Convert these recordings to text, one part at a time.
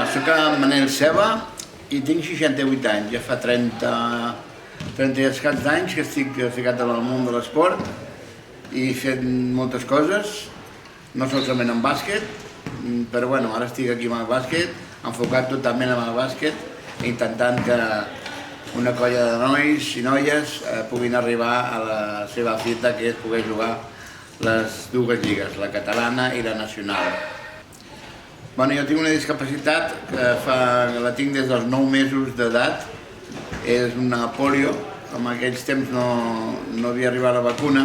Soc en Manel Ceba i tinc 68 anys. Ja fa 30 i escaig d'anys que estic ficat en el món de l'esport i fent moltes coses, no solament en bàsquet, però bueno, ara estic aquí amb el bàsquet, enfocat totalment en el bàsquet, intentant que una colla de nois i noies puguin arribar a la seva fita, que és poder jugar les dues lligues, la catalana i la nacional. Bueno, jo tinc una discapacitat que la tinc des dels 9 mesos d'edat, és una polio, en aquells temps no havia arribat la vacuna,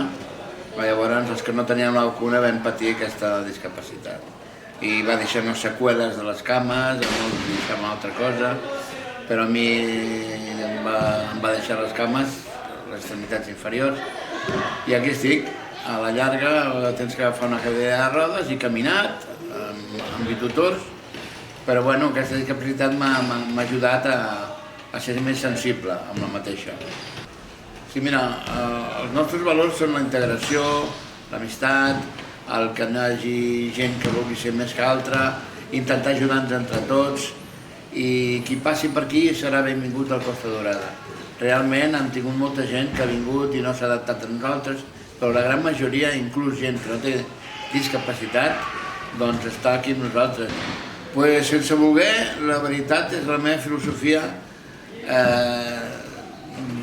llavors els que no teníem la vacuna vam patir aquesta discapacitat. I va deixar unes seqüeles de les cames, molts deixaven altra cosa, però a mi em va deixar les cames, les extremitats inferiors, i aquí estic. A la llarga tens que agafar una cadira de rodes i caminat, amb bitutors, però bueno, aquesta discapacitat m'ha ajudat a ser més sensible amb la mateixa. Sí, mira, els nostres valors són la integració, l'amistat, el que no hi hagi gent que vulgui ser més que altra, intentar ajudar-nos entre tots, i qui passi per aquí serà benvingut al Costa Daurada. Realment hem tingut molta gent que ha vingut i no s'ha adaptat a nosaltres, però la gran majoria, inclús gent que no té discapacitat, doncs està aquí amb nosaltres. Pues, sense voler, la veritat és la meva filosofia.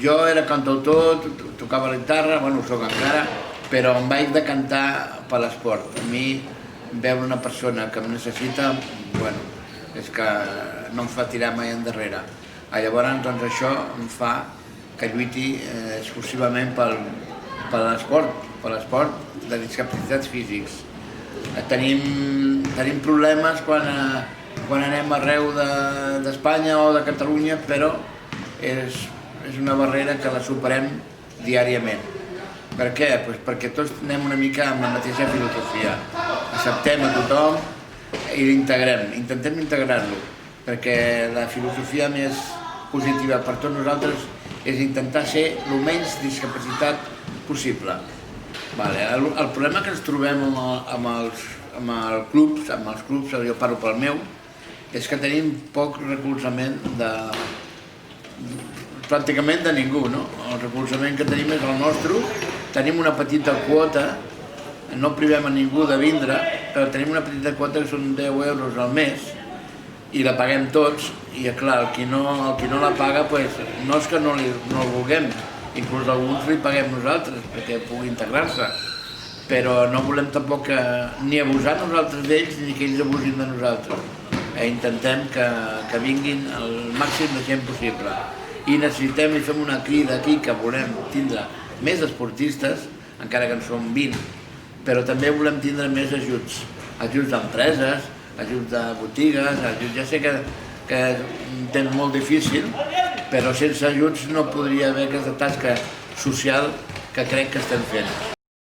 Jo era cantautor, tocava la guitarra, bueno, ho soc encara, però em vaig decantar per l'esport. A mi, veure una persona que em necessita, bueno, és que no em fa tirar mai endarrere. Llavors, doncs això em fa que lluiti exclusivament per l'esport de discapacitats físics. Tenim problemes quan anem arreu d'Espanya o de Catalunya, però és una barrera que la superem diàriament. Per què? Perquè tots anem una mica amb la mateixa filosofia. Acceptem a tothom i l'integrem, intentem integrar-lo, perquè la filosofia més positiva per tots nosaltres és intentar ser el menys discapacitat possible. El problema que ens trobem amb els clubs, jo parlo pel meu, és que tenim poc recolzament pràcticament de ningú. El recolzament que tenim és el nostre, tenim una petita quota, no privem a ningú de vindre, però tenim una petita quota que són 10 euros al mes i la paguem tots, i clar, el qui no la paga no és que no el vulguem, inclús alguns li paguem nosaltres perquè pugui integrar-se, però no volem tampoc ni abusar nosaltres d'ells ni que ells abusin de nosaltres. Intentem que vinguin el màxim de gent possible i necessitem i fem una crida aquí que volem tindre més esportistes, encara que en som 20, però també volem tindre més ajuts d'empreses, ajuts de botigues, ja sé que tens molt difícil, però sense ajuts no podria haver aquesta tasca social que crec que estem fent.